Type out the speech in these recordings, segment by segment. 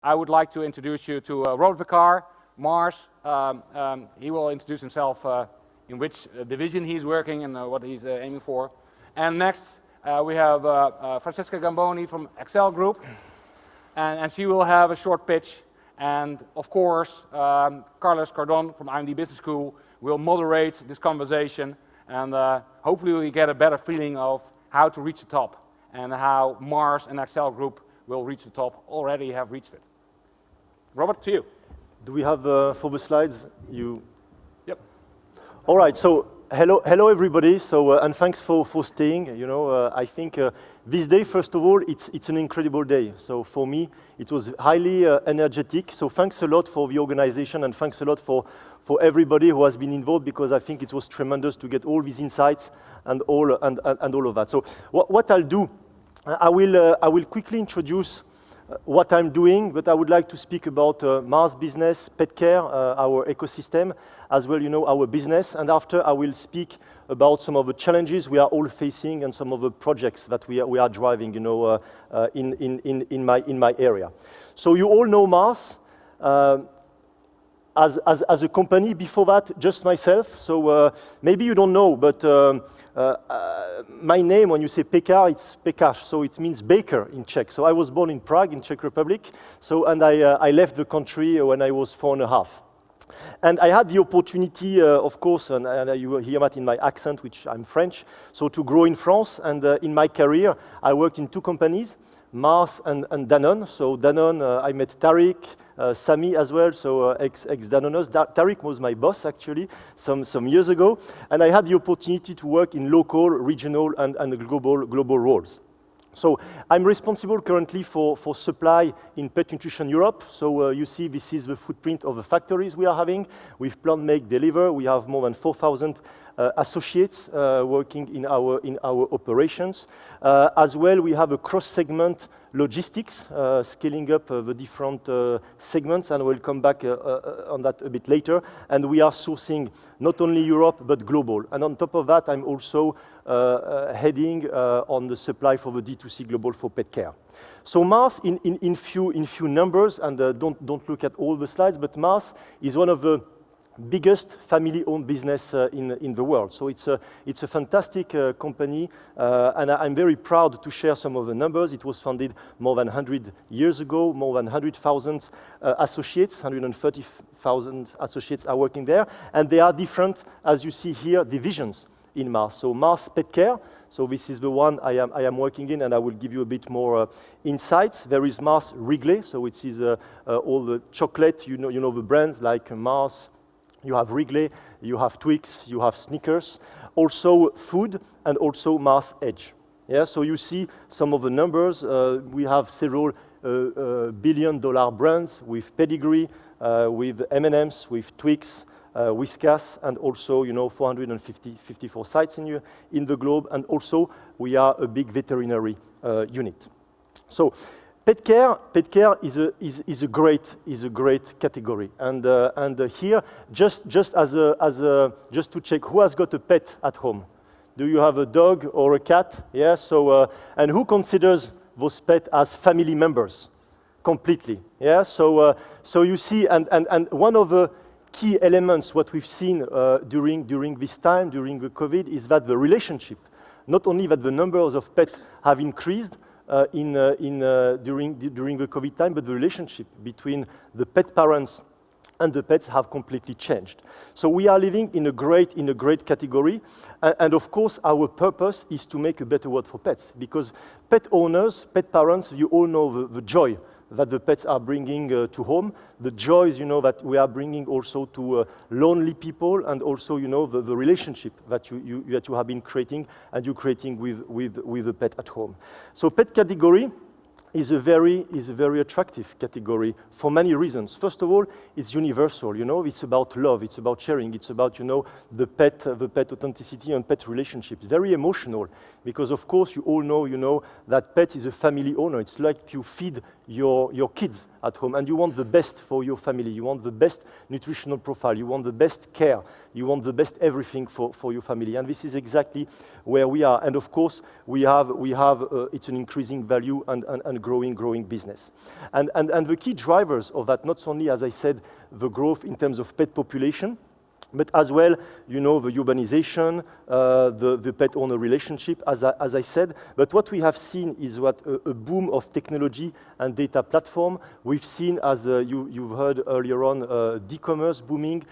I would like to introduce you to Robert Pekar, Mars. He will introduce himself in which division he's working and what he's aiming for. And next we have Francesca Gamboni from Accell Group, and she will have a short pitch. And of course, Carlos Cordon from IMD Business School will moderate this conversation, and hopefully we get a better feeling of how to reach the top and how Mars and Accell Group will reach the top, already have reached it. Robert, to you. Do we have for the slides? Yep. All right. So hello everybody. So and thanks for staying. You know, I think this day, first of all, it's an incredible day. So for me, it was highly energetic. So thanks a lot for the organization, and thanks a lot for everybody who has been involved, because I think it was tremendous to get all these insights and all of that. So what I'll do, I will quickly introduce what I'm doing, but I would like to speak about Mars business, pet care, our ecosystem, as well, you know, our business. And after, I will speak about some of the challenges we are all facing and some of the projects that we are driving, you know, in my area. So you all know Mars as a company. Before that, just myself. So maybe you don't know, but my name, when you say Pekar, it's Pekar, so it means baker in Czech. So I was born in Prague, in Czech Republic. So and I left the country when I was 4.5. And I had the opportunity, of course, and you hear that in my accent, which I'm French, so to grow in France. And in my career, I worked in 2 companies, Mars and Danone. So Danone, I met Tariq, Sami as well, so ex-Danoneers. Tariq was my boss, actually, some years ago. And I had the opportunity to work in local, regional, and global roles. So I'm responsible currently for supply in Pet Nutrition Europe. So you see, this is the footprint of the factories we are having. With Plant, Make, Deliver, we have more than 4,000 associates working in our operations. As well, we have a cross-segment logistics, scaling up the different segments, and we'll come back on that a bit later. And we are sourcing not only Europe, but global. And on top of that, I'm also heading on the supply for the D2C global for pet care. So Mars, in few numbers, and don't look at all the slides, but Mars is one of the biggest family-owned business in the world. So it's a fantastic company, and I'm very proud to share some of the numbers. It was founded more than 100 years ago. More than 100,000 associates, 130,000 associates are working there, and they are different, as you see here, divisions in Mars. So Mars Pet Care. So this is the one I am working in, and I will give you a bit more insights. There is Mars Wrigley. So it is all the chocolate. You know the brands like Mars. You have Wrigley, you have Twix, you have Snickers, also food, and also Mars Edge. Yeah, so you see some of the numbers. We have several billion-dollar brands with Pedigree, with M&M's, with Twix, Whiskas, and also, you know, 454 sites in the globe, and also we are a big veterinary unit. So pet care is a great category, and here just to check, who has got a pet at home? Do you have a dog or a cat? Yeah. So and who considers those pets as family members? Completely. Yeah. So you see, and one of the key elements what we've seen during this time, during the COVID, is that the relationship, not only that the numbers of pets have increased during the COVID time, but the relationship between the pet parents and the pets have completely changed. So we are living in a great category, and of course our purpose is to make a better world for pets, because pet owners, pet parents, you all know the joy that the pets are bringing to home, the joys, you know, that we are bringing also to lonely people, and also, you know, the relationship that you have been creating, and you're creating with the pet at home. So pet category is a very attractive category for many reasons. First of all, it's universal. You know, it's about love, it's about sharing, it's about, you know, the pet authenticity and pet relationships. Very emotional, because of course you all know, you know, that pet is a family owner. It's like you feed your kids at home, and you want the best for your family. You want the best nutritional profile. You want the best care. You want the best everything for your family. And this is exactly where we are. And of course, we have it's an increasing value and growing business. And the key drivers of that, not only, as I said, the growth in terms of pet population, but as well, you know, the urbanization, the pet owner relationship, as I said. But what we have seen is a boom of technology and data platform. We've seen, as you've heard earlier on, e-commerce booming,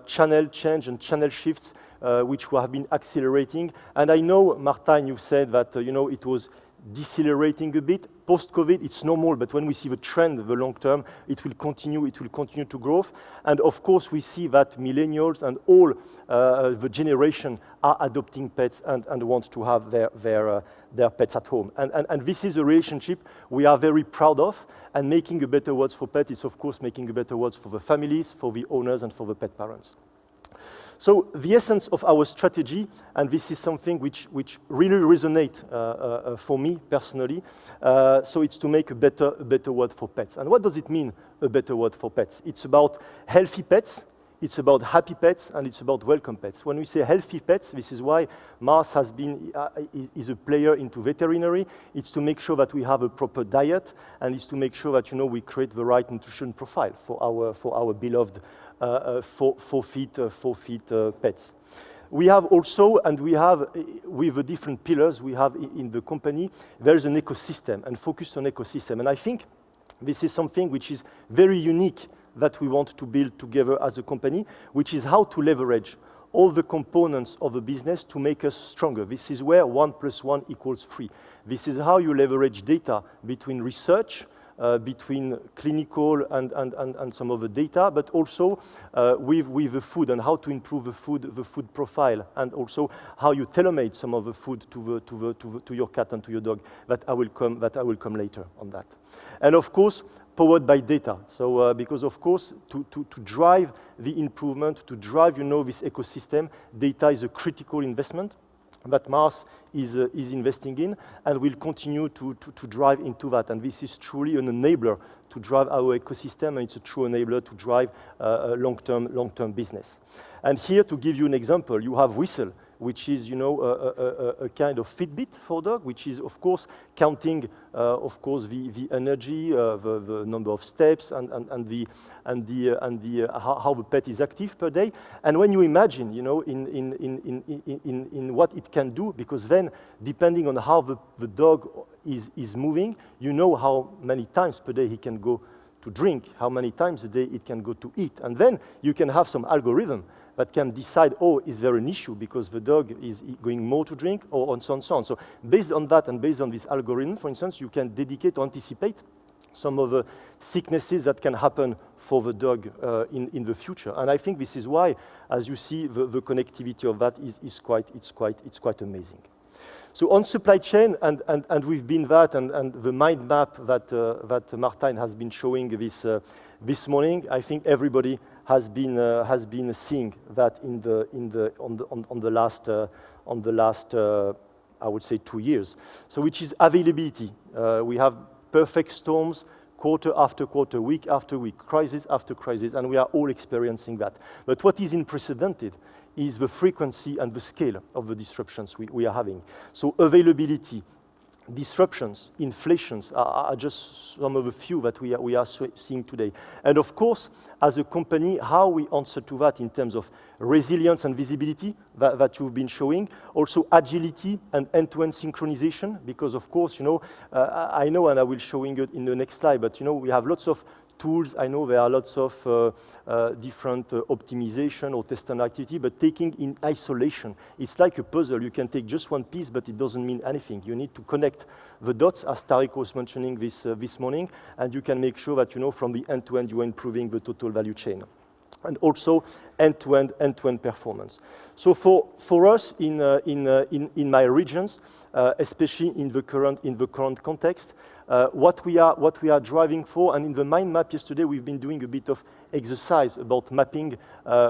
channel change and channel shifts, which have been accelerating. And I know, Martin, you've said that, you know, it was decelerating a bit. Post-COVID, it's normal, but when we see the trend, the long term, it will continue to grow. And of course, we see that millennials and all the generation are adopting pets and want to have their pets at home. And this is a relationship we are very proud of, and making a better world for pets is, of course, making a better world for the families, for the owners, and for the pet parents. So the essence of our strategy, and this is something which really resonates for me personally, so it's to make a better world for pets. And what does it mean, a better world for pets? It's about healthy pets, it's about happy pets, and it's about welcome pets. When we say healthy pets, this is why Mars has been is a player into veterinary. It's to make sure that we have a proper diet, and it's to make sure that, you know, we create the right nutrition profile for our beloved four-feet pets. We have also, and we have with the different pillars we have in the company, there is an ecosystem and focus on ecosystem. And I think this is something which is very unique that we want to build together as a company, which is how to leverage all the components of a business to make us stronger. This is where 1 + 1 = 3. This is how you leverage data between research, between clinical and some of the data, but also with the food and how to improve the food profile, and also how you tailor-made some of the food to your cat and to your dog. That I will come later on that. And of course, powered by data. So because of course, to drive the improvement, to drive, you know, this ecosystem, data is a critical investment that Mars is investing in, and will continue to drive into that. And this is truly an enabler to drive our ecosystem, and it's a true enabler to drive long-term business. And here, to give you an example, you have Whistle, which is, you know, a kind of Fitbit for dog, which is, of course, counting, of course, the energy, the number of steps, and how the pet is active per day. And when you imagine, you know, in what it can do, because then, depending on how the dog is moving, you know how many times per day he can go to drink, how many times a day it can go to eat, and then you can have some algorithm that can decide, oh, is there an issue because the dog is going more to drink, or on so on and so on. So based on that and based on this algorithm, for instance, you can dedicate or anticipate some of the sicknesses that can happen for the dog in the future. And I think this is why, as you see, the connectivity of that is quite amazing. So on supply chain, and we've been that, and the mind map that Martin has been showing this morning, I think everybody has been seeing that on the last I would say 2 years. So which is availability. We have perfect storms, quarter after quarter, week after week, crisis after crisis, and we are all experiencing that. But what is unprecedented is the frequency and the scale of the disruptions we are having. So availability, disruptions, inflations are just some of the few that we are seeing today. And of course, as a company, how we answer to that in terms of resilience and visibility that you've been showing, also agility and end-to-end synchronization, because of course, you know, I know, and I will showing it in the next slide, but you know, we have lots of tools. I know there are lots of different optimization or test and activity, but taking in isolation, it's like a puzzle. You can take just one piece, but it doesn't mean anything. You need to connect the dots, as Tariq was mentioning this morning, and you can make sure that, you know, from the end-to-end, you are improving the total value chain. And also end-to-end performance. So for us in my regions, especially in the current context, what we are driving for, and in the mind map yesterday, we've been doing a bit of exercise about mapping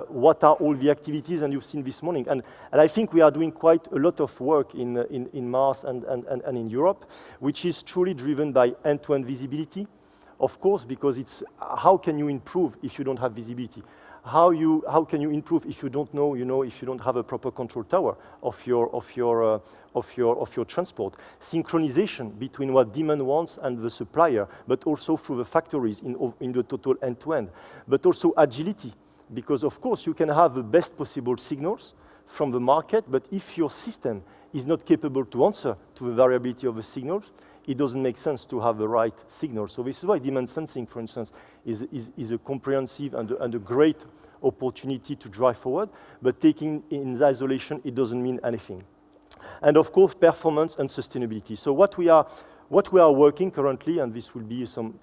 what are all the activities, and you've seen this morning. And I think we are doing quite a lot of work in Mars and in Europe, which is truly driven by end-to-end visibility, Of course, because it's how can you improve if you don't have visibility? How can you improve if you don't know, if you don't have a proper control tower of your transport? Synchronization between what demand wants and the supplier, but also through the factories in the total end-to-end. But also agility, because of course you can have the best possible signals from the market, but if your system is not capable to answer to the variability of the signals, it doesn't make sense to have the right signal. So this is why demand sensing, for instance, is a comprehensive and a great opportunity to drive forward, but taking in isolation, it doesn't mean anything. And of course, performance and sustainability. So what we are working currently, and this will be some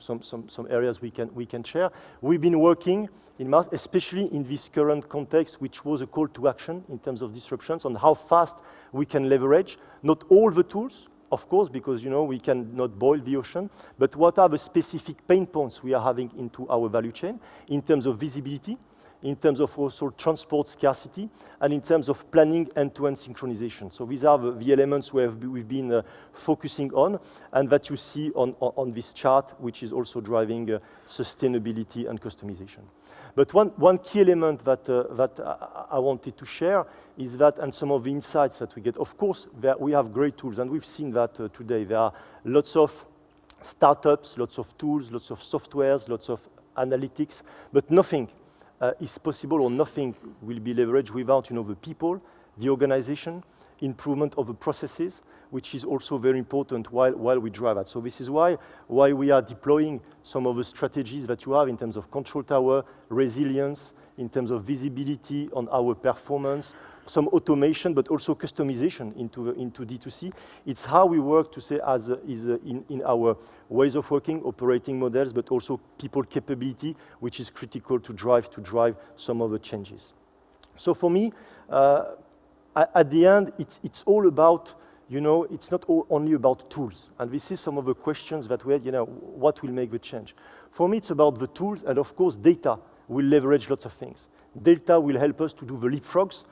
areas we can share. We've been working in mass, especially in this current context, which was a call to action in terms of disruptions, on how fast we can leverage not all the tools, of course, because we cannot boil the ocean, but what are the specific pain points we are having into our value chain in terms of visibility, in terms of also transport scarcity, and in terms of planning end-to-end synchronization. So these are the elements we've been focusing on, and that you see on this chart, which is also driving sustainability and customization. But one key element that I wanted to share is that, and some of the insights that we get, of course, we have great tools, and we've seen that today. There are lots of startups, lots of tools, lots of softwares, lots of analytics, but nothing is possible, or nothing will be leveraged without the people, the organization, improvement of the processes, which is also very important while we drive that. So this is why we are deploying some of the strategies that you have in terms of control tower, resilience, in terms of visibility on our performance, some automation, but also customization into D2C. It's how we work to say in our ways of working, operating models, but also people capability, which is critical to drive some of the changes. So for me, at the end, it's all about, it's not only about tools. And this is some of the questions that we had, what will make the change? For me, it's about the tools, and of course, data will leverage lots of things. Data will help us to do the leapfrogs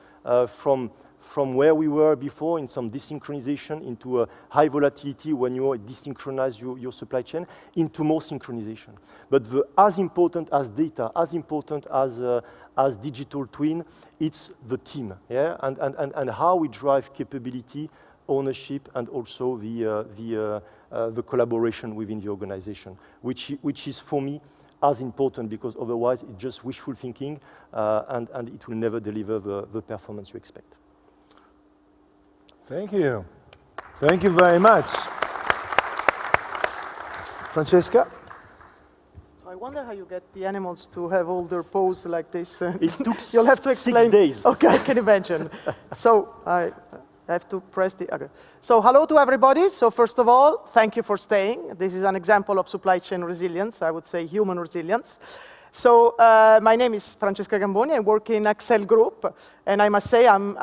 from where we were before in some desynchronization into a high volatility when you desynchronize your supply chain into more synchronization. But as important as data, as important as digital twin, it's the team, yeah, and how we drive capability, ownership, and also the collaboration within the organization, which is for me as important, because otherwise it's just wishful thinking and it will never deliver the performance you expect. Thank you. Thank you very much. Francesca? So I wonder how you get the animals to have all their pose like this. It took You'll have to explain. 6 days. Okay, I can imagine. So I have to press the... Okay. So hello to everybody. So first of all, thank you for staying. This is an example of supply chain resilience, I would say human resilience. So my name is Francesca Gamboni. I work in Accell Group, and I must say I'm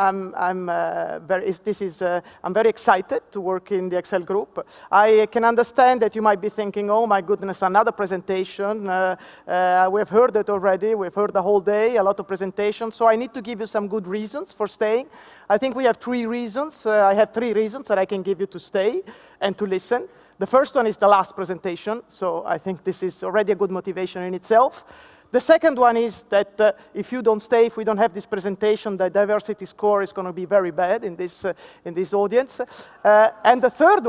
very excited to work in the Accell Group. I can understand that you might be thinking, oh my goodness, another presentation. We've heard it already. We've heard the whole day, a lot of presentations. So I need to give you some good reasons for staying. I think we have 3 reasons. I have 3 reasons that I can give you to stay and to listen. The first one is the last presentation, so I think this is already a good motivation in itself. The second one is that if you don't stay, if we don't have this presentation, the diversity score is going to be very bad in this audience. And the third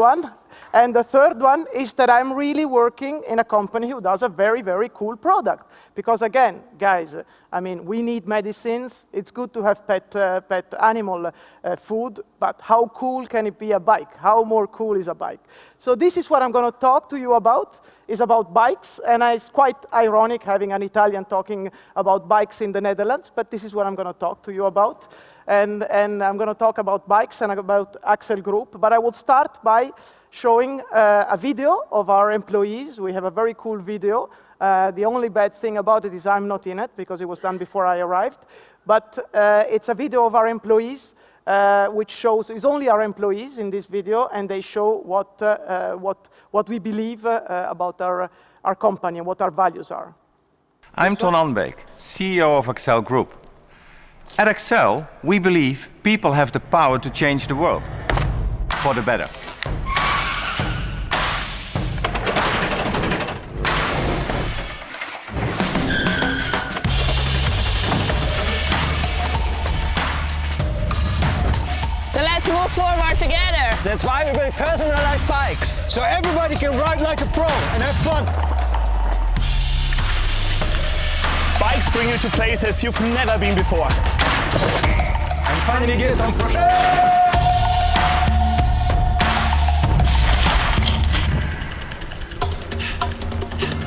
one is that I'm really working in a company who does a very, very cool product. Because again, guys, I mean, we need medicines. It's good to have pet animal food, but how cool can it be a bike? How more cool is a bike? So this is what I'm going to talk to you about, is about bikes. And it's quite ironic having an Italian talking about bikes in the Netherlands, but this is what I'm going to talk to you about. And I'm going to talk about bikes and about Accell Group. But I will start by showing a video of our employees. We have a very cool video. The only bad thing about it is I'm not in it because it was done before I arrived. But it's a video of our employees, which shows it's only our employees in this video, and they show what we believe about our company and what our values are. I'm Ton Anbeek, CEO of Accell Group. At Accell, we believe people have the power to change the world for the better. forward together. That's why we build personalized bikes. So everybody can ride like a pro and have fun. Bikes bring you to places you've never been before. And finally get some pressure.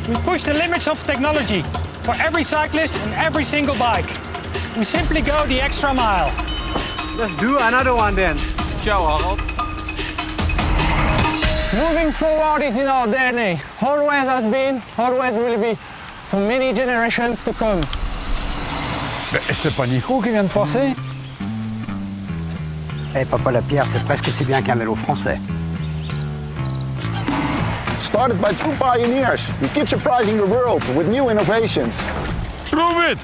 We push the limits of technology for every cyclist and every single bike. We simply go the extra mile. Let's do another one then. Ciao, Harold. Moving forward is in our DNA. Always has been, always will be, for many generations to come. C'est pas ni gros qui vient de passer? Eh, Papa Lapierre, c'est presque aussi bien qu'un vélo français. Started by two pioneers, we keep surprising the world with new innovations. Prove it!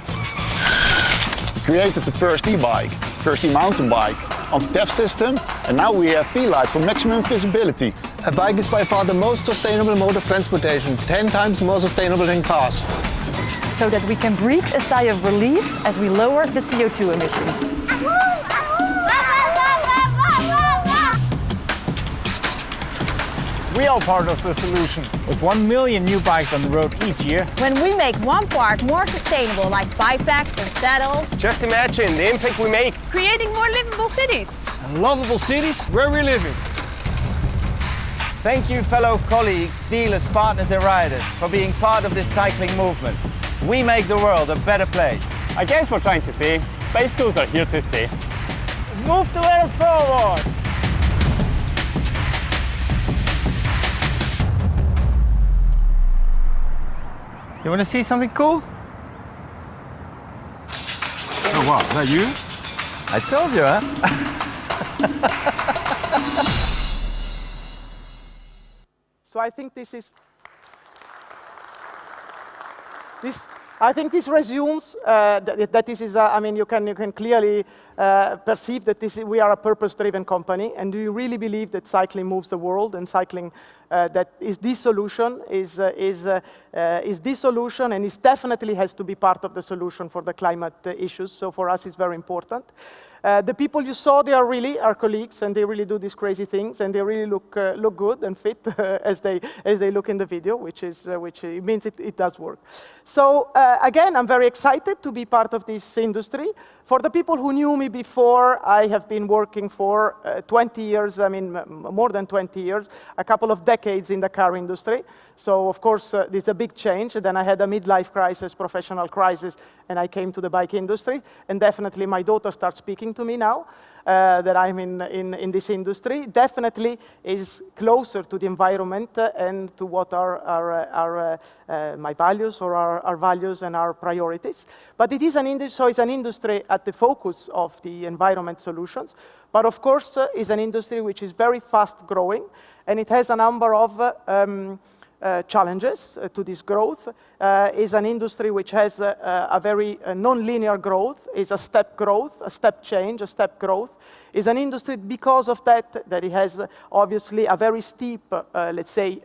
Created the first e-bike, first e-mountain bike, on the TEF system, and now we have P-Light for maximum visibility. A bike is by far the most sustainable mode of transportation, 10 times more sustainable than cars. So that we can breathe a sigh of relief as we lower the CO2 emissions. We are part of the solution. With 1 million new bikes on the road each year. When we make one part more sustainable, like bike packs and saddles, Just imagine the impact we make. creating more livable cities. Lovable cities where we live in. Thank you, fellow colleagues, dealers, partners and riders, for being part of this cycling movement. We make the world a better place. I guess we're trying to say, bicycles are here to stay. Move the world forward! You want to see something cool? Oh wow, is that you? I told you, huh? So I think this is, I think this resumes that this is, I mean, you can clearly perceive that we are a purpose-driven company, and do you really believe that cycling moves the world, and cycling that is the solution, is the solution, and it definitely has to be part of the solution for the climate issues. So for us, it's very important. The people you saw, they are really our colleagues, and they really do these crazy things, and they really look good and fit as they look in the video, which means it does work. So again, I'm very excited to be part of this industry. For the people who knew me before, I have been working for 20 years, I mean, more than 20 years, a couple of decades in the car industry. So, of course, this is a big change. Then I had a midlife crisis, professional crisis, and I came to the bike industry. And definitely my daughter starts speaking to me now that I'm in this industry. Definitely is closer to the environment and to what are my values or our values and our priorities. But it is an industry, so it's an industry at the focus of the environment solutions. But of course, it's an industry which is very fast growing, and it has a number of challenges to this growth. Is an industry which has a very non-linear growth, is a step growth, a step change, a step growth. Is an industry because of that it has obviously a very steep, let's say,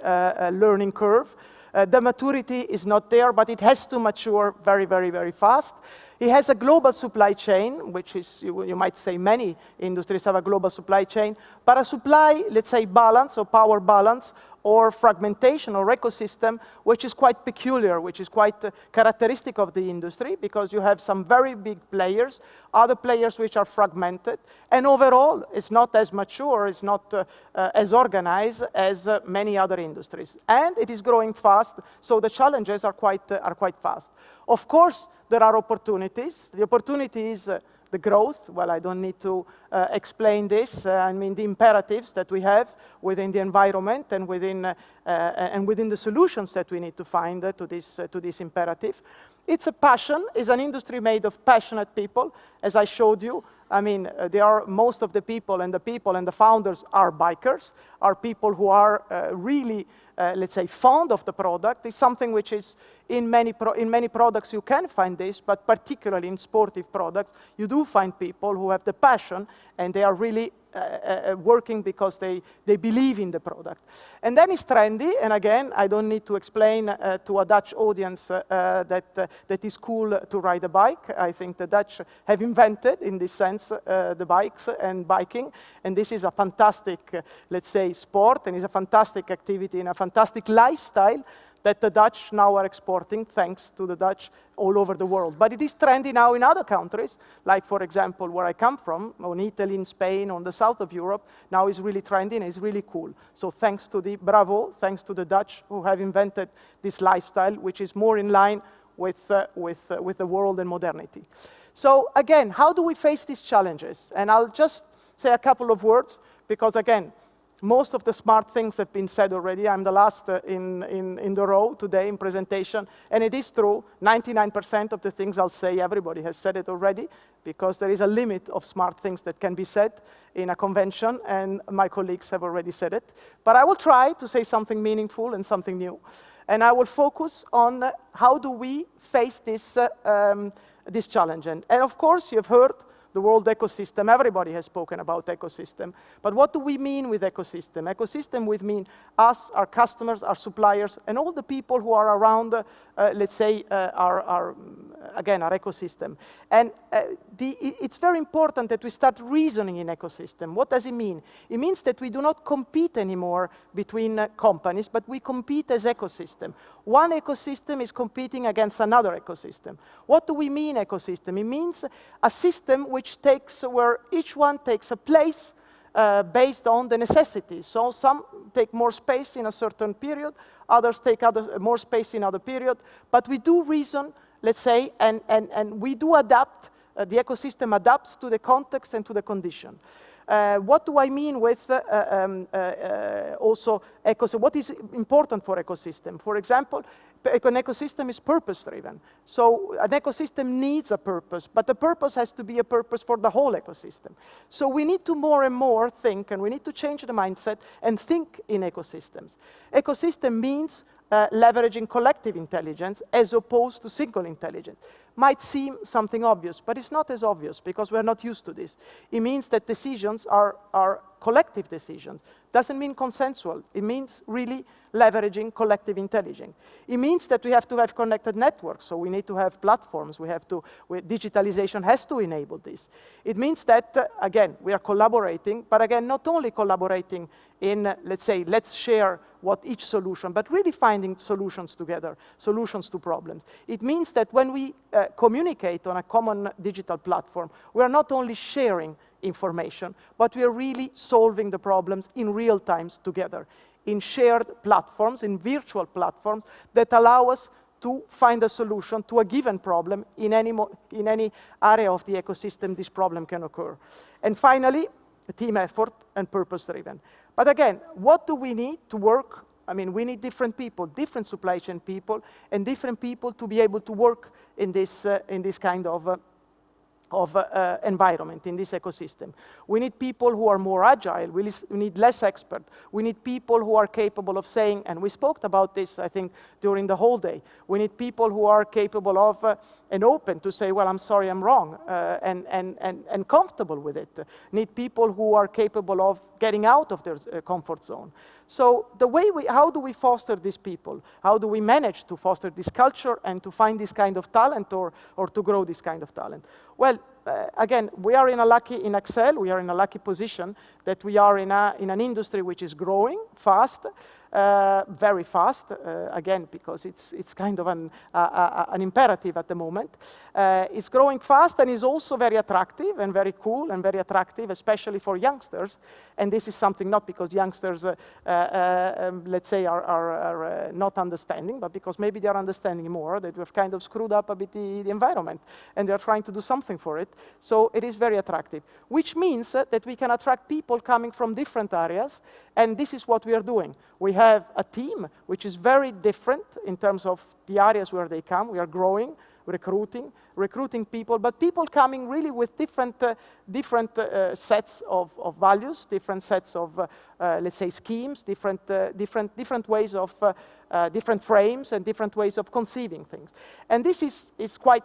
learning curve. The maturity is not there, but it has to mature very, very, very fast. It has a global supply chain, which is, you might say many industries have a global supply chain, but a supply, let's say, balance or power balance or fragmentation or ecosystem, which is quite peculiar, which is quite characteristic of the industry, because you have some very big players, other players which are fragmented, and overall, it's not as mature, it's not as organized as many other industries. And it is growing fast, so the challenges are quite fast. Of course, there are opportunities. The opportunity is the growth. Well, I don't need to explain this. I mean, the imperatives that we have within the environment and within the solutions that we need to find to this imperative. It's a passion. It's an industry made of passionate people, as I showed you. I mean, most of the people and the founders are bikers. are people who are really, let's say, fond of the product. It's something which is in many products you can find this, but particularly in sportive products, you do find people who have the passion and they are really working because they believe in the product. And then it's trendy, and again, I don't need to explain to a Dutch audience that is cool to ride a bike. I think the Dutch have invented, in this sense, the bikes and biking, and this is a fantastic, let's say, sport, and is a fantastic activity and a fantastic lifestyle that the Dutch now are exporting, thanks to the Dutch, all over the world. But it is trendy now in other countries, like, for example, where I come from, in Italy, in Spain, on the south of Europe, now is really trendy and is really cool. So thanks to thanks to the Dutch who have invented this lifestyle, which is more in line with the world and modernity. So again, how do we face these challenges? And I'll just say a couple of words, because again, most of the smart things have been said already. I'm the last in the row today in presentation, and it is true, 99% of the things I'll say, everybody has said it already, because there is a limit of smart things that can be said in a convention, and my colleagues have already said it. But I will try to say something meaningful and something new, and I will focus on how do we face this, this challenge. And of course, you've heard the world ecosystem. Everybody has spoken about ecosystem. But what do we mean with ecosystem? Ecosystem would mean us, our customers, our suppliers, and all the people who are around, let's say, our ecosystem. And it's very important that we start reasoning in ecosystem. What does it mean? It means that we do not compete anymore between companies, but we compete as ecosystem. One ecosystem is competing against another ecosystem. What do we mean ecosystem? It means a system where each one takes a place based on the necessity. So some take more space in a certain period, others take more space in other period, but we do reason, let's say, and we do adapt, the ecosystem adapts to the context and to the condition. What do I mean with also ecosystem? What is important for ecosystem? For example, an ecosystem is purpose-driven. So an ecosystem needs a purpose, but the purpose has to be a purpose for the whole ecosystem. So we need to more and more think, and we need to change the mindset and think in ecosystems. Ecosystem means leveraging collective intelligence as opposed to single intelligence. Might seem something obvious, but it's not as obvious because we're not used to this. It means that decisions are collective decisions. Doesn't mean consensual. It means really leveraging collective intelligence. It means that we have to have connected networks, so we need to have platforms. Digitalization has to enable this. It means that, again, we are collaborating, but again, not only collaborating in, let's say, let's share what each solution, but really finding solutions together, solutions to problems. It means that when we communicate on a common digital platform, we are not only sharing information, but we are really solving the problems in real time together, in shared platforms, in virtual platforms that allow us to find a solution to a given problem in any area of the ecosystem this problem can occur. And finally, team effort and purpose-driven. But again, what do we need to work? I mean, we need different people, different supply chain people, and different people to be able to work in this kind of environment, in this ecosystem. We need people who are more agile. We need less expert. We need people who are capable of saying, and we spoke about this, I think, during the whole day. We need people who are capable of and open to say, well, I'm sorry, I'm wrong, and comfortable with it. Need people who are capable of getting out of their comfort zone. So how do we foster these people? How do we manage to foster this culture and to find this kind of talent or to grow this kind of talent? Well, again, we are in Accell, we are in a lucky position that we are in an industry which is growing fast, very fast, again, because it's kind of an imperative at the moment. It's growing fast and is also very attractive and very cool and very attractive, especially for youngsters. And this is something not because youngsters, let's say, are not understanding, but because maybe they are understanding more, that we've kind of screwed up a bit the environment, and they're trying to do something for it. So it is very attractive, which means that we can attract people coming from different areas, and this is what we are doing. We have a team which is very different in terms of the areas where they come. We are growing recruiting people, but people coming really with different sets of values, different sets of, let's say, schemes, different ways of, different frames and different ways of conceiving things. And this is quite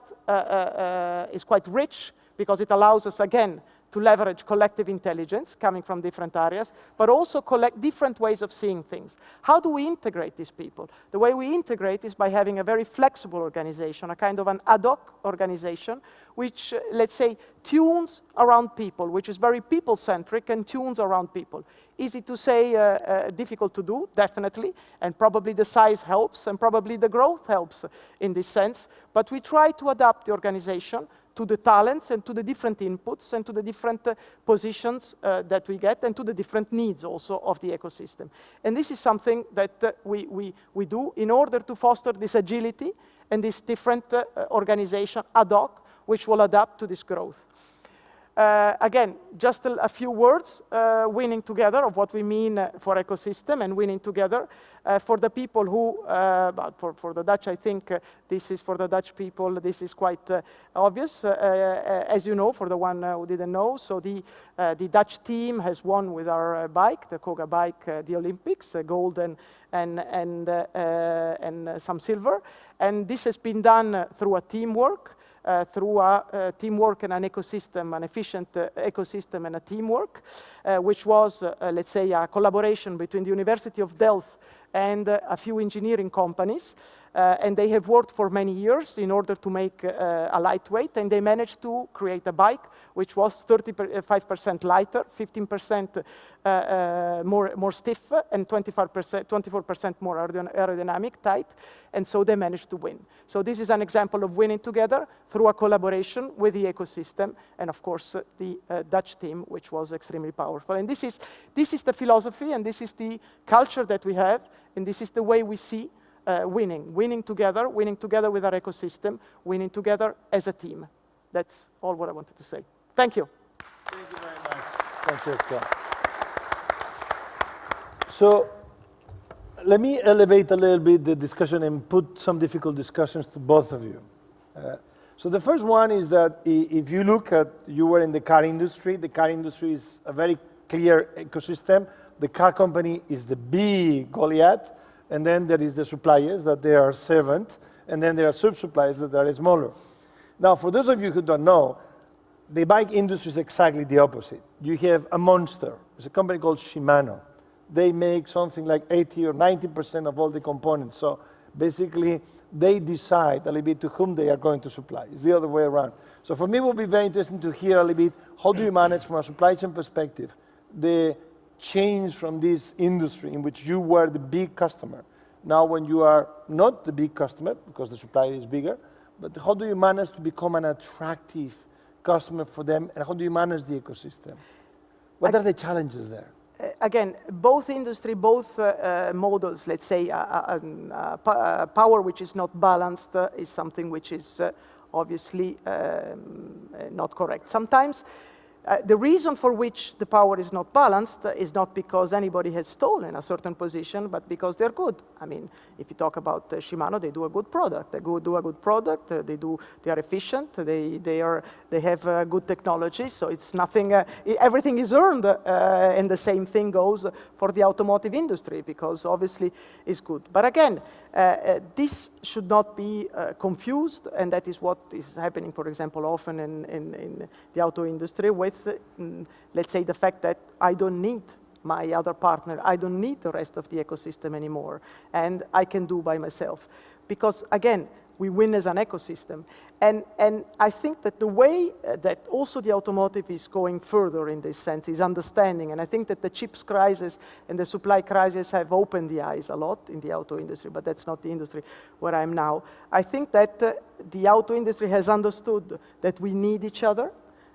rich because it allows us, again, to leverage collective intelligence coming from different areas, but also collect different ways of seeing things. How do we integrate these people? The way we integrate is by having a very flexible organization, a kind of an ad hoc organization, which, let's say, tunes around people, which is very people-centric and tunes around people. Easy to say, difficult to do, definitely, and probably the size helps, and probably the growth helps in this sense, but we try to adapt the organization to the talents and to the different inputs and to the different positions that we get and to the different needs also of the ecosystem. And this is something that we do in order to foster this agility and this different organization ad hoc, which will adapt to this growth. Again, just a few words, winning together, of what we mean for ecosystem and winning together. For the people who, for the Dutch, I think this is for the Dutch people, this is quite obvious. As you know, for the one who didn't know, so the Dutch team has won with our bike, the Koga bike, the Olympics, gold and some silver. And this has been done through a teamwork. Through a teamwork and an ecosystem, an efficient ecosystem and a teamwork, which was, let's say, a collaboration between the University of Delft and a few engineering companies. And they have worked for many years in order to make a lightweight, and they managed to create a bike which was 35% lighter, 15% more stiff, and 24% more aerodynamic, tight, and so they managed to win. So this is an example of winning together through a collaboration with the ecosystem, and of course the Dutch team, which was extremely powerful. And this is the philosophy, and this is the culture that we have, and this is the way we see winning together with our ecosystem, winning together as a team. That's all what I wanted to say. Thank you. Thank you very much, Francesca. So let me elevate a little bit the discussion and put some difficult discussions to both of you. So the first one is that if you look at, you were in the car industry is a very clear ecosystem. The car company is the big Goliath, and then there is the suppliers that they are servant, and then there are sub-suppliers that are smaller. Now, for those of you who don't know, the bike industry is exactly the opposite. You have a monster. There's a company called Shimano. They make something like 80 or 90% of all the components. So basically, they decide a little bit to whom they are going to supply. It's the other way around. So for me, it will be very interesting to hear a little bit, how do you manage from a supply chain perspective, the change from this industry in which you were the big customer. Now when you are not the big customer, because the supplier is bigger, but how do you manage to become an attractive customer for them, and how do you manage the ecosystem? What are the challenges there? Again, both industry, both models, let's say, power which is not balanced is something which is obviously not correct. Sometimes the reason for which the power is not balanced is not because anybody has stolen a certain position, but because they're good. I mean, if you talk about Shimano, they do a good product. They do a good product. They are efficient. They have good technology. So it's nothing. Everything is earned, and the same thing goes for the automotive industry because obviously it's good. But again, this should not be confused, and that is what is happening, for example, often in the auto industry with, let's say, the fact that I don't need my other partner, I don't need the rest of the ecosystem anymore, and I can do by myself. Because, again, we win as an ecosystem. And I think that the way that also the automotive is going further in this sense is understanding, and I think that the chips crisis and the supply crisis have opened the eyes a lot in the auto industry, but that's not the industry where I'm now. I think that the auto industry has understood that we need each other,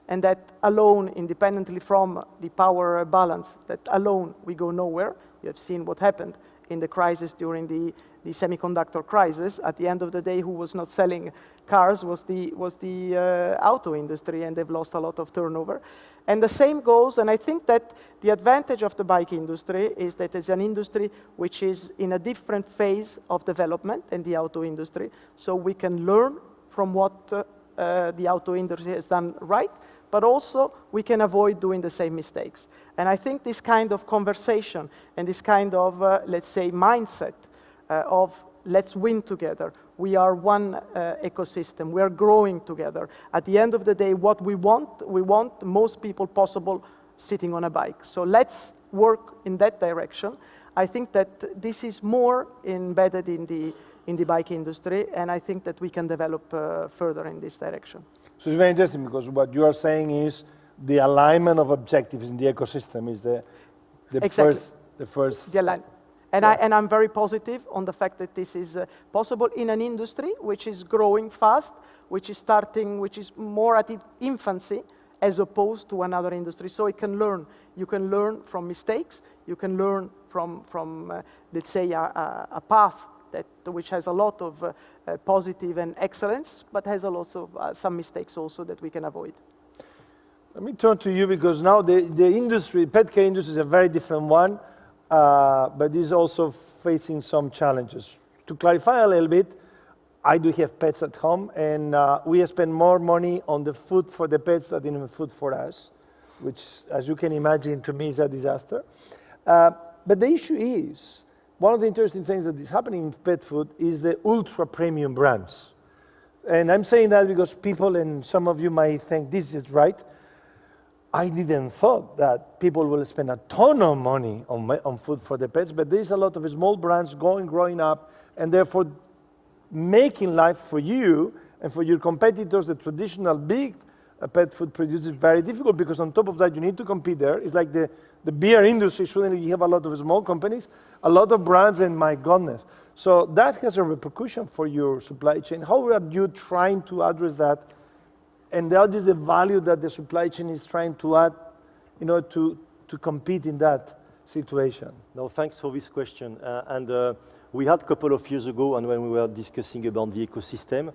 and that alone, independently from the power balance, that alone we go nowhere. You have seen what happened in the crisis during the semiconductor crisis. At the end of the day, who was not selling cars was the auto industry, and they've lost a lot of turnover. And the same goes, and I think that the advantage of the bike industry is that it's an industry which is in a different phase of development than the auto industry, so we can learn from what the auto industry has done right, but also we can avoid doing the same mistakes. And I think this kind of conversation and this kind of, let's say, mindset of let's win together. We are one ecosystem. We are growing together. At the end of the day, what we want most people possible sitting on a bike. So let's work in that direction. I think that this is more embedded in the bike industry, and I think that we can develop further in this direction. So it's very interesting because what you are saying is the alignment of objectives in the ecosystem is the first. The alignment. And, I'm very positive on the fact that this is possible in an industry which is growing fast, which is more at its infancy, as opposed to another industry. So it can learn. You can learn from mistakes. You can learn from let's say, a path which has a lot of positive and excellence, but has a lot of some mistakes also that we can avoid. Let me turn to you because now the industry, pet care industry is a very different one, but is also facing some challenges. To clarify a little bit, I do have pets at home, and we spend more money on the food for the pets than in the food for us, which, as you can imagine, to me is a disaster. But the issue is, one of the interesting things that is happening in pet food is the ultra-premium brands. And I'm saying that because people, and some of you might think this is right, I didn't thought that people will spend a ton of money on food for the pets, but there's a lot of small brands growing up, and therefore making life for you and for your competitors, the traditional big pet food producers, very difficult because on top of that you need to compete there. It's like the beer industry, suddenly you have a lot of small companies, a lot of brands, and my goodness. So that has a repercussion for your supply chain. How are you trying to address that? And that is the value that the supply chain is trying to add, to compete in that situation. No, thanks for this question. We had a couple of years ago, and when we were discussing about the ecosystem,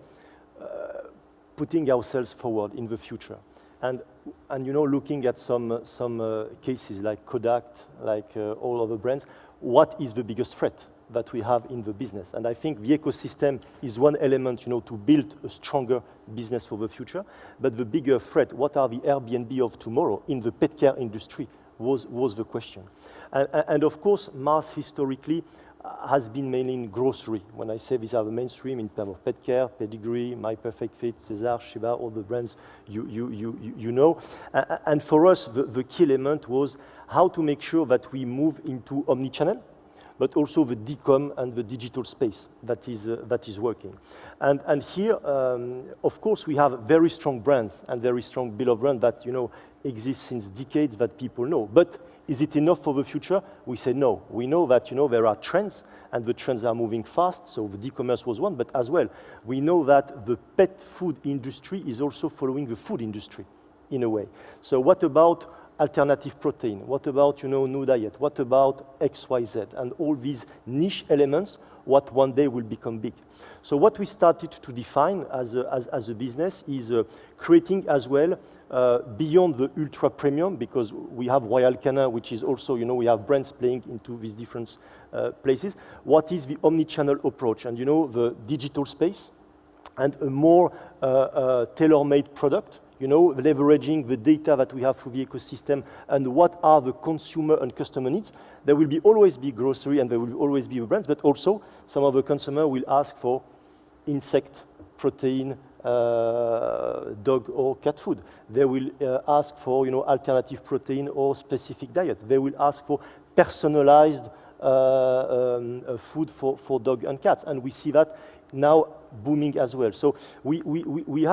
putting ourselves forward in the future. And looking at some cases like Kodak, like all other brands, what is the biggest threat that we have in the business? And I think the ecosystem is one element, to build a stronger business for the future. But the bigger threat, what are the Airbnb of tomorrow in the pet care industry, was the question. And of course, Mars historically has been mainly in grocery. When I say these are the mainstream in terms of pet care, Pedigree, My Perfect Fit, Cesar, Shiba, all the brands you know. And for us, the key element was how to make sure that we move into omnichannel, but also the DCOM and the digital space that is working. And here, of course, we have very strong brands and very strong beloved brand that exist since decades that people know. But is it enough for the future? We say no. We know that there are trends, and the trends are moving fast. So the e-commerce was one, but as well, we know that the pet food industry is also following the food industry in a way. So what about alternative protein? What about new diet? What about XYZ? And all these niche elements, what one day will become big. So what we started to define as a business is creating as well beyond the ultra premium, because we have Royal Canin, which is also, we have brands playing into these different places. What is the omnichannel approach? And the digital space and a more tailor-made product, leveraging the data that we have through the ecosystem and what are the consumer and customer needs. There will always be grocery and there will always be brands, but also some of the consumer will ask for insect protein, dog or cat food. They will ask for alternative protein or specific diet. They will ask for personalized food for dog and cats, and we see that now booming as well. So we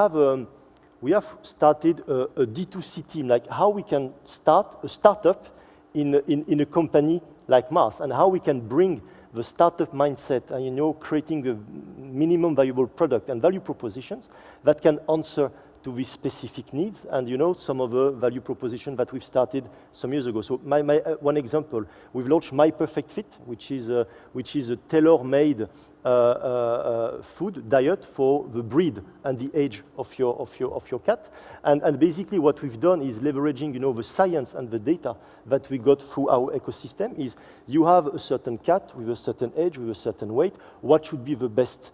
have started a D2C team, like how we can start a startup in a company like Mars, and how we can bring the startup mindset and creating a minimum valuable product and value propositions that can answer to these specific needs and some of the value proposition that we've started some years ago. So my one example, we've launched My Perfect Fit, which is a tailor-made food diet for the breed and the age of your cat. And basically what we've done is leveraging, you know, the science and the data that we got through our ecosystem is you have a certain cat with a certain age, with a certain weight, what should be the best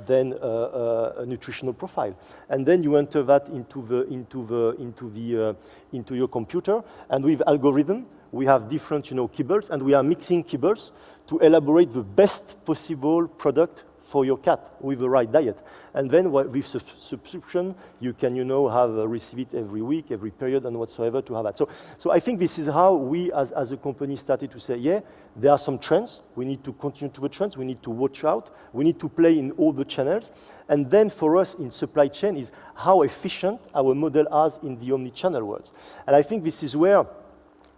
then a nutritional profile. And then you enter that into your computer, and with algorithm, we have different, you know, kibbles, and we are mixing kibbles to elaborate the best possible product for your cat with the right diet. And then with subscription, you can, you know, receive it every week, every period, and whatsoever to have that. So I think this is how we, as a company, started to say, yeah, there are some trends. We need to continue to the trends. We need to watch out. We need to play in all the channels. And then for us in supply chain is how efficient our model is in the omni-channel world. And I think this is where,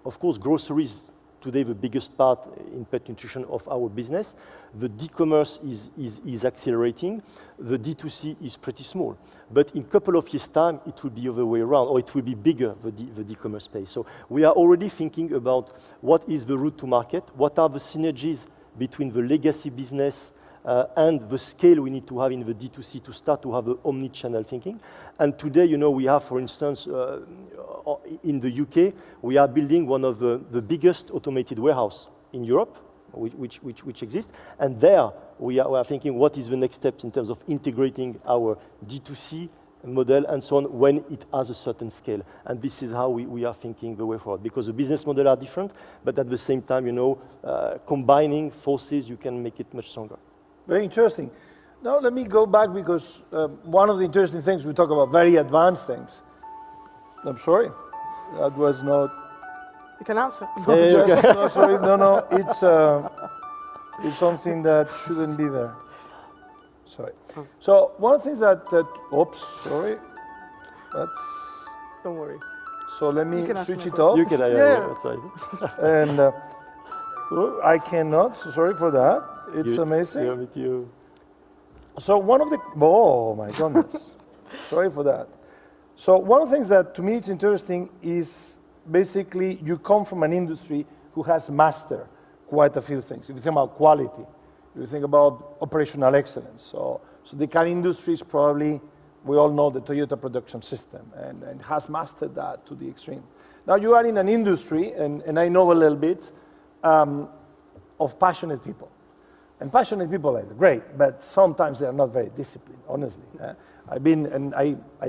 of course, groceries today the biggest part in pet nutrition of our business. The e-commerce is accelerating. The D2C is pretty small. But in a couple of years' time, it will be the other way around, or it will be bigger, the e-commerce space. So we are already thinking about what is the route to market, what are the synergies between the legacy business and the scale we need to have in the D2C to start to have an omni-channel thinking. And today, you know, we have, for instance, in the UK, we are building one of the biggest automated warehouse in Europe, which exists. And there, we are thinking what is the next step in terms of integrating our D2C model and so on when it has a certain scale. And this is how we are thinking the way forward, because the business models are different, but at the same time, you know, combining forces, you can make it much stronger. Very interesting. Now let me go back, because one of the interesting things, we talk about very advanced things. I'm sorry, that was not... You can answer. No, sorry, no, it's something that shouldn't be there. Sorry. So one of the things that oops, sorry, that's... Don't worry. So let me switch it off. You can, and I cannot, so sorry for that. It's amazing. So one of the, oh my goodness, sorry for that. So one of the things that to me is interesting is basically you come from an industry who has mastered quite a few things. If you think about quality, if you think about operational excellence. So the car industry is probably, we all know the Toyota production system and has mastered that to the extreme. Now you are in an industry, and I know a little bit, of passionate people. And passionate people are great, but sometimes they are not very disciplined, honestly. I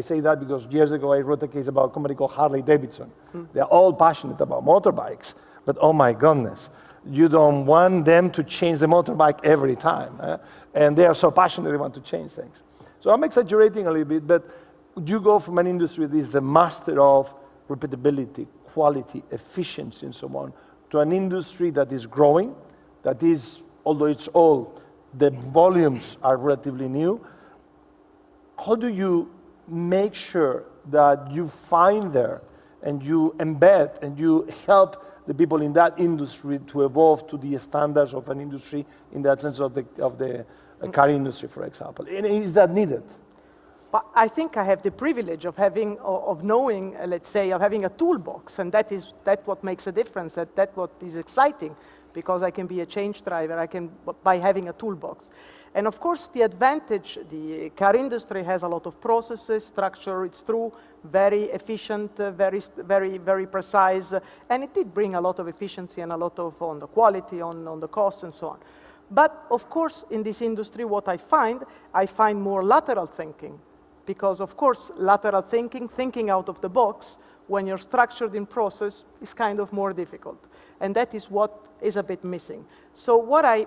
say that because years ago I wrote a case about a company called Harley Davidson. They're all passionate about motorbikes, but oh my goodness, you don't want them to change the motorbike every time. And they are so passionate they want to change things. So I'm exaggerating a little bit, but you go from an industry that is the master of repeatability, quality, efficiency, and so on, to an industry that is growing, that is, although it's old, the volumes are relatively new. How do you make sure that you find there and you embed and you help the people in that industry to evolve to the standards of an industry in that sense of the car industry, for example? And is that needed? But I think I have the privilege of having, of knowing, let's say, of having a toolbox, and that's what makes a difference. That's what is exciting, because I can be a change driver. By having a toolbox. And of course, the advantage, the car industry has a lot of processes, structure, it's true, very efficient, very precise, and it did bring a lot of efficiency and a lot of on the quality, on the cost, and so on. But of course, in this industry, what I find more lateral thinking, because of course, lateral thinking out of the box, when you're structured in process, is kind of more difficult. And that is what is a bit missing. So what I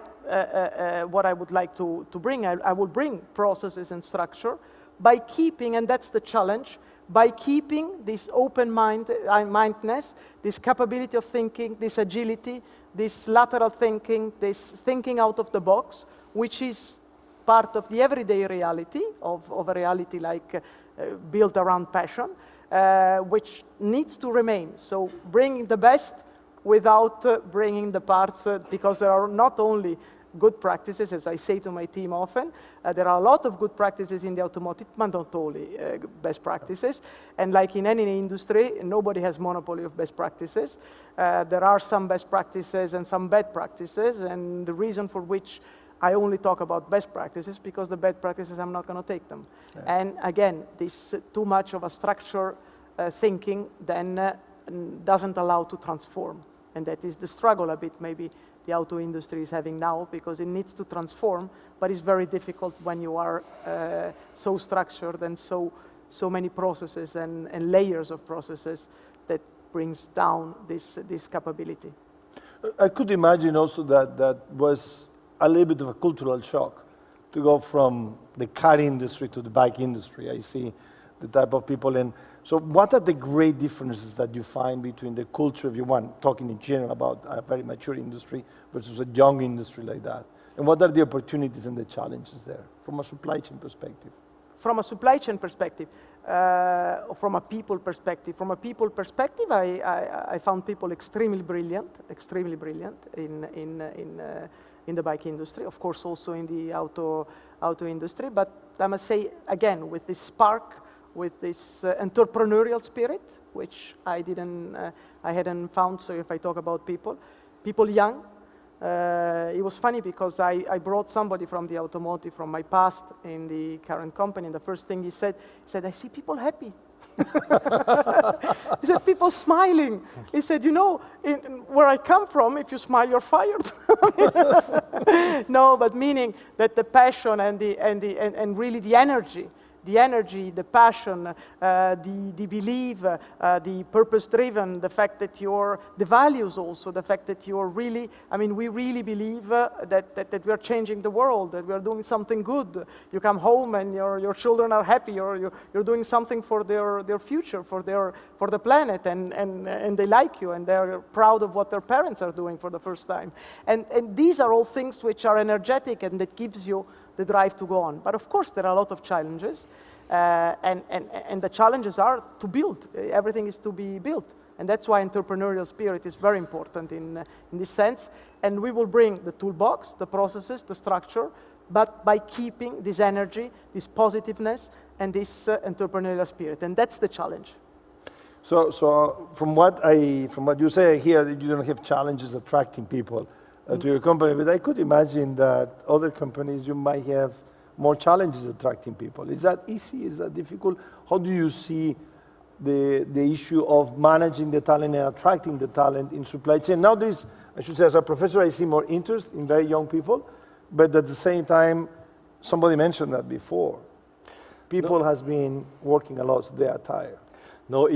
would like to bring, I will bring processes and structure by keeping, and that's the challenge, by keeping this open-mindedness, this capability of thinking, this agility, this lateral thinking, this thinking out of the box, which is part of the everyday reality, of a reality like built around passion, which needs to remain. So bringing the best without bringing the parts, because there are not only good practices, as I say to my team often, there are a lot of good practices in the automotive, but not only best practices. And like in any industry, nobody has monopoly of best practices. There are some best practices and some bad practices, and the reason for which I only talk about best practices because the bad practices, I'm not going to take them. Yeah. And again, this too much of a structure thinking then doesn't allow to transform. And that is the struggle a bit maybe the auto industry is having now, because it needs to transform, but it's very difficult when you are so structured and so many processes and layers of processes that brings down this capability. I could imagine also that was a little bit of a cultural shock to go from the car industry to the bike industry. I see the type of people. And so what are the great differences that you find between the culture of talking in general about a very mature industry versus a young industry like that? And what are the opportunities and the challenges there from a supply chain perspective? From a supply chain perspective, from a people perspective. From a people perspective, I found people extremely brilliant in the bike industry, of course also in the auto industry, but I must say, again, with this spark, with this entrepreneurial spirit, which I hadn't found. So if I talk about people young, it was funny because I brought somebody from the automotive, from my past in the current company, and the first thing he said, I see people happy. He said, people smiling. He said, you know, where I come from, if you smile, you're fired. No, but meaning that the passion and really the energy, the passion, the belief, the purpose-driven, the fact that the values also, the fact that you're really, I mean, we really believe that we are changing the world, that we are doing something good. You come home and your children are happy, or you're doing something for their future, for the planet, and they like you, and they're proud of what their parents are doing for the first time. And these are all things which are energetic and that gives you the drive to go on. But of course, there are a lot of challenges, and the challenges are to build. Everything is to be built. And that's why entrepreneurial spirit is very important in this sense. And we will bring the toolbox, the processes, the structure, but by keeping this energy, this positiveness, and this entrepreneurial spirit. And that's the challenge. So from what you say here, that you don't have challenges attracting people to your company, but I could imagine that other companies, you might have more challenges attracting people. Is that easy? Is that difficult? How do you see the issue of managing the talent and attracting the talent in supply chain? Now there is, I should say, as a professor, I see more interest in very young people, but at the same time, somebody mentioned that before. People has been working a lot, so they are tired. No,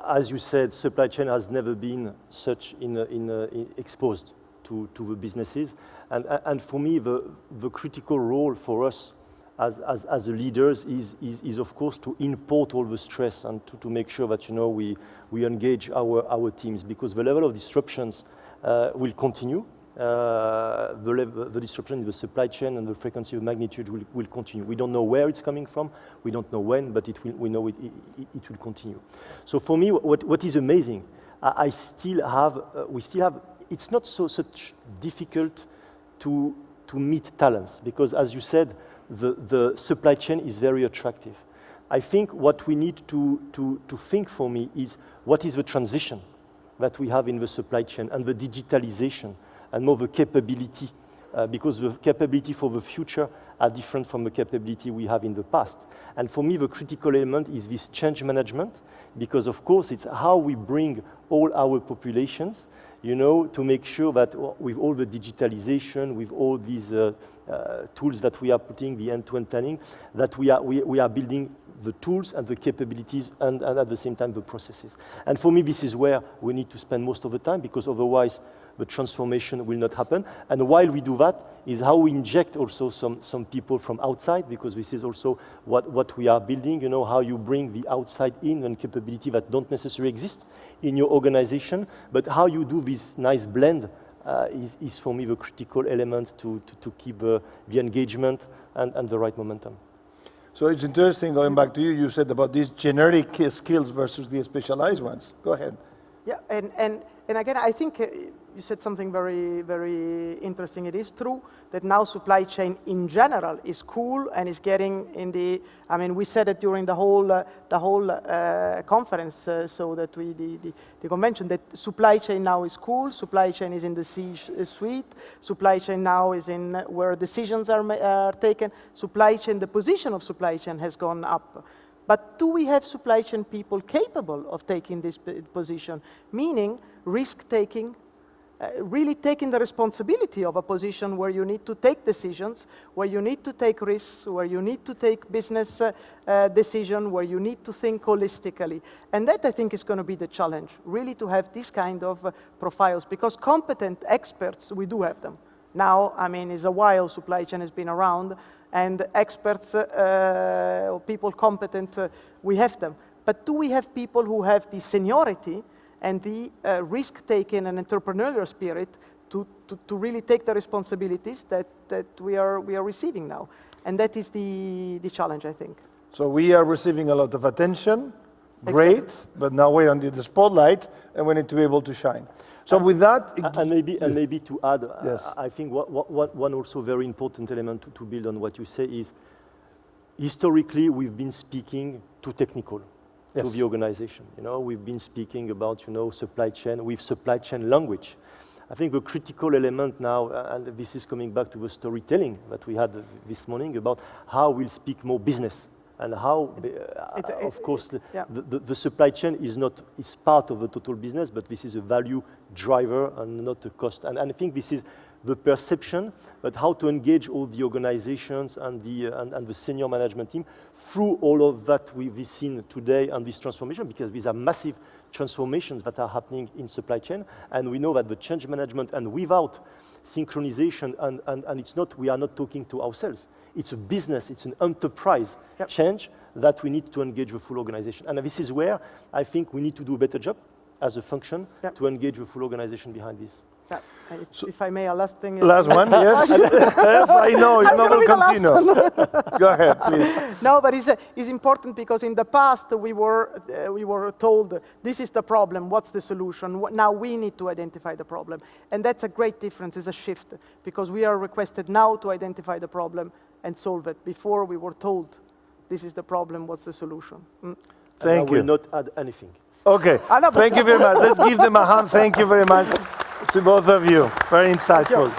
as you said, supply chain has never been such exposed to the businesses, and for me, the critical role for us as leaders is of course to import all the stress and to make sure that we engage our teams, because the level of disruptions will continue. The disruption in the supply chain and the frequency of magnitude will continue. We don't know where it's coming from, we don't know when, but we know it will continue. So for me, what is amazing, we still have, it's not such difficult to meet talents, because as you said, the supply chain is very attractive. I think what we need to think for me is what is the transition that we have in the supply chain and the digitalization, and more the capability, because the capability for the future are different from the capability we have in the past. And for me, the critical element is this change management, because of course it's how we bring all our populations, to make sure that with all the digitalization, with all these tools that we are putting, the end-to-end planning, that we are building the tools and the capabilities and at the same time the processes. And for me, this is where we need to spend most of the time, because otherwise the transformation will not happen. And while we do that, is how we inject also some people from outside, because this is also what we are building, how you bring the outside in and capability that don't necessarily exist in your organization, but how you do this nice blend is for me the critical element to keep the engagement and the right momentum. So it's interesting, going back to you said about these generic skills versus the specialized ones. Go ahead. Yeah, and again, I think you said something very, very interesting. It is true that now supply chain in general is cool and is getting in the, I mean, we said it during the whole conference, so that the convention, that supply chain now is cool, supply chain is in the C-suite, supply chain now is in where decisions are taken, supply chain, the position of supply chain has gone up. But do we have supply chain people capable of taking this position? Meaning risk-taking, really taking the responsibility of a position where you need to take decisions, where you need to take risks, where you need to take business decision, where you need to think holistically. And that, I think, is going to be the challenge, really to have this kind of profiles, because competent experts, we do have them. Now, I mean, it's a while supply chain has been around, and experts, or people competent, we have them. But do we have people who have the seniority and the risk-taking and entrepreneurial spirit to really take the responsibilities that we are receiving now? And that is the challenge, I think. So we are receiving a lot of attention, great, but now we're under the spotlight and we need to be able to shine. So with that... And maybe to add, yes. I think one also very important element to build on what you say is, historically, we've been speaking too technical to the organization. You know, we've been speaking about, you know, supply chain with supply chain language. I think the critical element now, and this is coming back to the storytelling that we had this morning about how we'll speak more business. And how, of course, the supply chain is part of the total business, but this is a value driver and not a cost. And I think this is the perception, but how to engage all the organizations and the senior management team through all of that we've seen today and this transformation, because these are massive transformations that are happening in supply chain. And we know that the change management, and without synchronization, and it's not, we are not talking to ourselves. It's a business, it's an enterprise change that we need to engage the full organization. And this is where I think we need to do a better job as a function to engage the full organization behind this. Yeah. If I may, a last thing. Last one, yes. Yes, I know, you will continue. Go ahead, please. No, but it's important because in the past we were told, this is the problem, what's the solution? Now we need to identify the problem. And that's a great difference, it's a shift, because we are requested now to identify the problem and solve it. Before we were told, this is the problem, what's the solution? Thank you. I will not add anything. Okay, thank you very much. Let's give them a hand. Thank you very much to both of you. Very insightful.